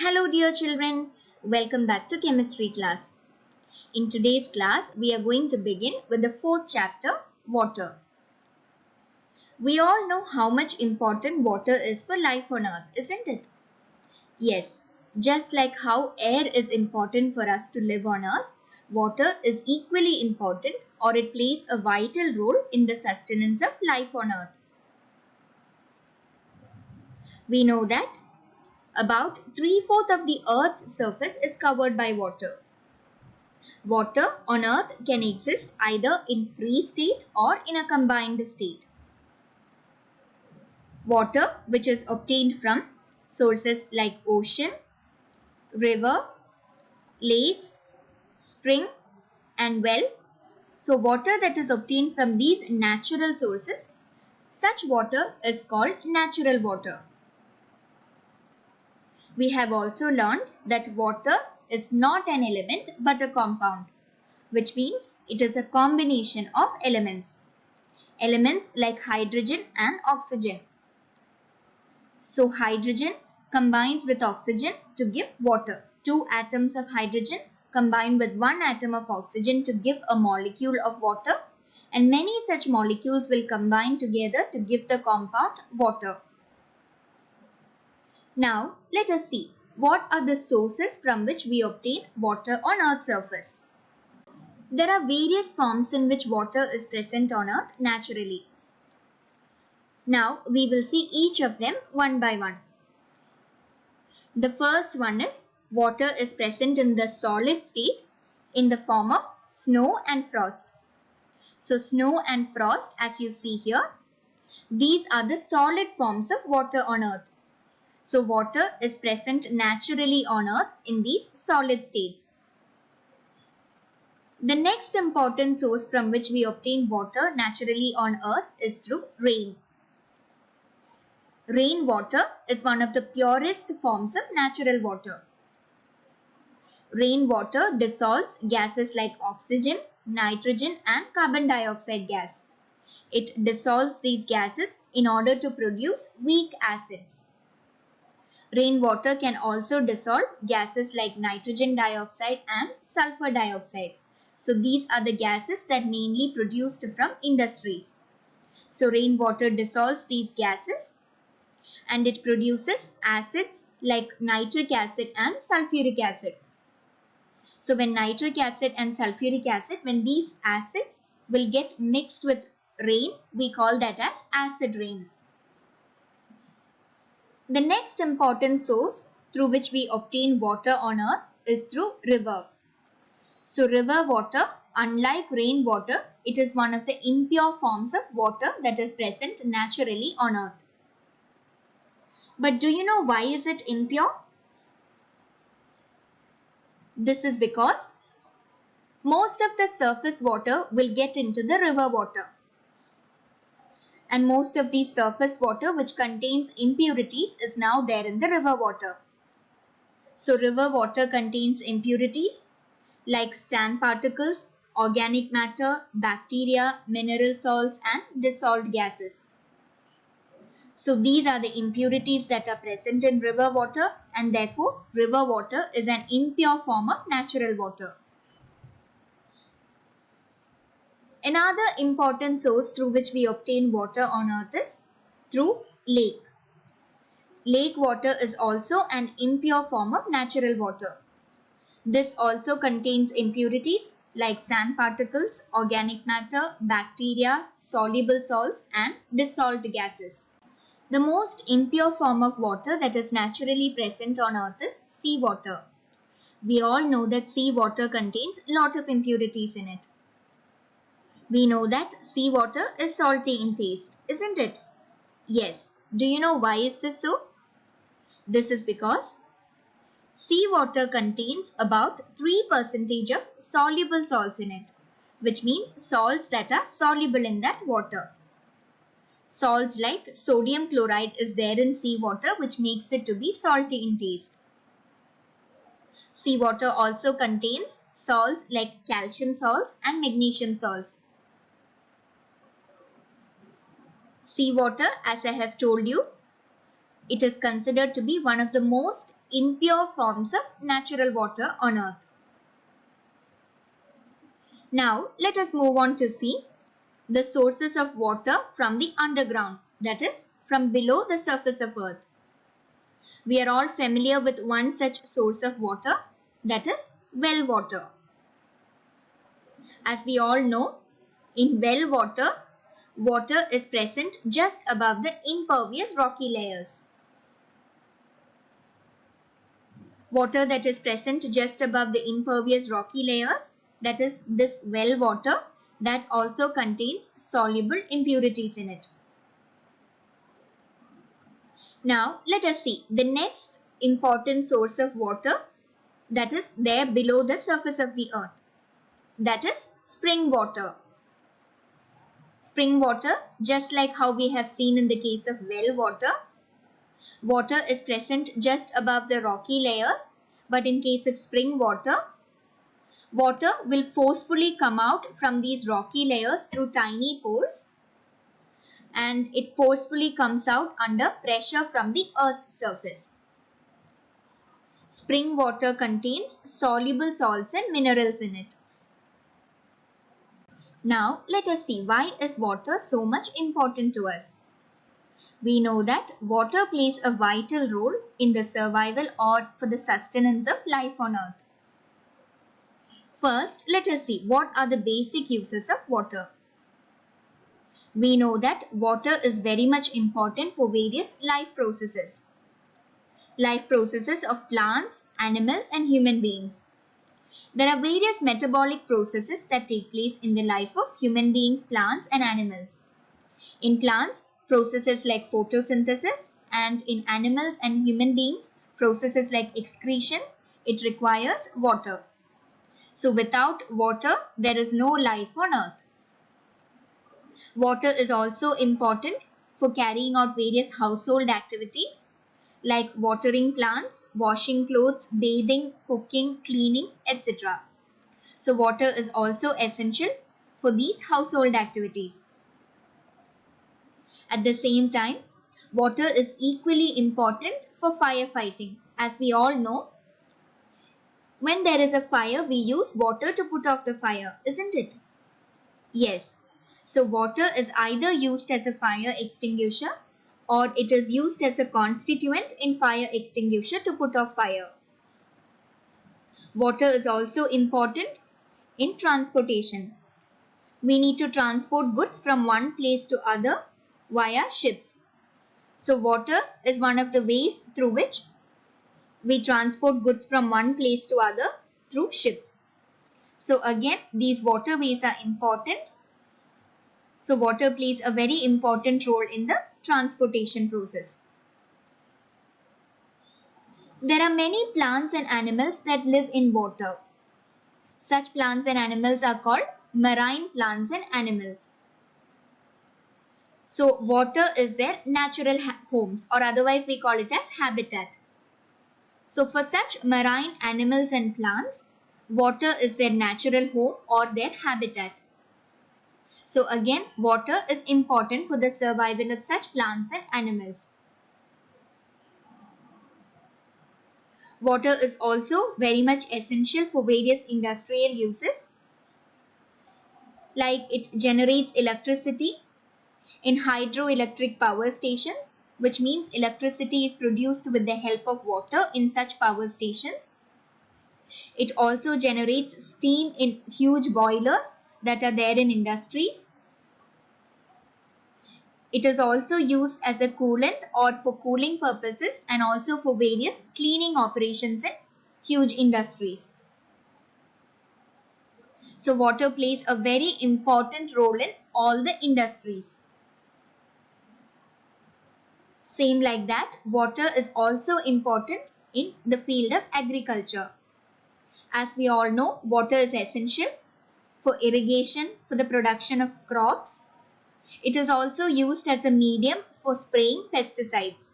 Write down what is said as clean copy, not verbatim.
Hello dear children, welcome back to chemistry class. In today's class, we are going to begin with the fourth chapter, water. We all know how much important water is for life on earth, isn't it? Yes, just like how air is important for us to live on earth, water is equally important or it plays a vital role in the sustenance of life on earth. We know that about 3/4 of the earth's surface is covered by water. Water on earth can exist either in free state or in a combined state. Water which is obtained from sources like ocean, river, lakes, spring and well. So water that is obtained from these natural sources, such water is called natural water. We have also learned that water is not an element but a compound, which means it is a combination of elements. Elements like hydrogen and oxygen. So hydrogen combines with oxygen to give water. Two atoms of hydrogen combine with one atom of oxygen to give a molecule of water, and many such molecules will combine together to give the compound water. Now let us see what are the sources from which we obtain water on Earth's surface. There are various forms in which water is present on Earth naturally. Now we will see each of them one by one. The first one is water is present in the solid state in the form of snow and frost. So snow and frost, as you see here, these are the solid forms of water on Earth. So water is present naturally on Earth in these solid states. The next important source from which we obtain water naturally on Earth is through rain. Rainwater is one of the purest forms of natural water. Rainwater dissolves gases like oxygen, nitrogen and carbon dioxide gas. It dissolves these gases in order to produce weak acids. Rainwater can also dissolve gases like nitrogen dioxide and sulfur dioxide. So these are the gases that mainly produced from industries. So rainwater dissolves these gases and it produces acids like nitric acid and sulfuric acid. So when nitric acid and sulfuric acid, when these acids will get mixed with rain, we call that as acid rain. The next important source through which we obtain water on Earth is through river. So river water, unlike rainwater, it is one of the impure forms of water that is present naturally on Earth. But do you know why is it impure? This is because most of the surface water will get into the river water. And most of the surface water which contains impurities is now there in the river water. So river water contains impurities like sand particles, organic matter, bacteria, mineral salts and dissolved gases. So these are the impurities that are present in river water and therefore river water is an impure form of natural water. Another important source through which we obtain water on Earth is through lake. Lake water is also an impure form of natural water. This also contains impurities like sand particles, organic matter, bacteria, soluble salts and dissolved gases. The most impure form of water that is naturally present on Earth is seawater. We all know that seawater contains a lot of impurities in it. We know that seawater is salty in taste, isn't it? Yes. Do you know why is this so? This is because seawater contains about 3% of soluble salts in it, which means salts that are soluble in that water. Salts like sodium chloride is there in seawater, which makes it to be salty in taste. Seawater also contains salts like calcium salts and magnesium salts. Seawater, as I have told you, it is considered to be one of the most impure forms of natural water on earth. Now let us move on to see the sources of water from the underground, that is from below the surface of earth. We are all familiar with one such source of water, that is well water. As we all know, in well water, water is present just above the impervious rocky layers. Water that is present just above the impervious rocky layers, that is this well water, that also contains soluble impurities in it. Now let us see the next important source of water that is there below the surface of the earth, that is spring water. Spring water, just like how we have seen in the case of well water, water is present just above the rocky layers, but in case of spring water, water will forcefully come out from these rocky layers through tiny pores, and it forcefully comes out under pressure from the earth's surface. Spring water contains soluble salts and minerals in it. Now let us see why is water so much important to us. We know that water plays a vital role in the survival or for the sustenance of life on earth. First, let us see what are the basic uses of water. We know that water is very much important for various life processes. Life processes of plants, animals and human beings. There are various metabolic processes that take place in the life of human beings, plants and animals. In plants, processes like photosynthesis, and in animals and human beings, processes like excretion, it requires water. So without water, there is no life on earth. Water is also important for carrying out various household activities like watering plants, washing clothes, bathing, cooking, cleaning, etc. So water is also essential for these household activities. At the same time, water is equally important for firefighting. As we all know, when there is a fire, we use water to put off the fire, isn't it? Yes. So water is either used as a fire extinguisher or it is used as a constituent in fire extinguisher to put off fire. Water is also important in transportation. We need to transport goods from one place to other via ships. So water is one of the ways through which we transport goods from one place to other through ships. So again, these waterways are important. So water plays a very important role in the transportation process. There are many plants and animals that live in water. Such plants and animals are called marine plants and animals. So water is their natural homes, or otherwise we call it as habitat. So for such marine animals and plants, water is their natural home or their habitat. So again, water is important for the survival of such plants and animals. Water is also very much essential for various industrial uses, like it generates electricity in hydroelectric power stations, which means electricity is produced with the help of water in such power stations. It also generates steam in huge boilers that are there in industries. It is also used as a coolant or for cooling purposes and also for various cleaning operations in huge industries. So water plays a very important role in all the industries. Same like that, water is also important in the field of agriculture. As we all know, water is essential for irrigation, for the production of crops. It is also used as a medium for spraying pesticides.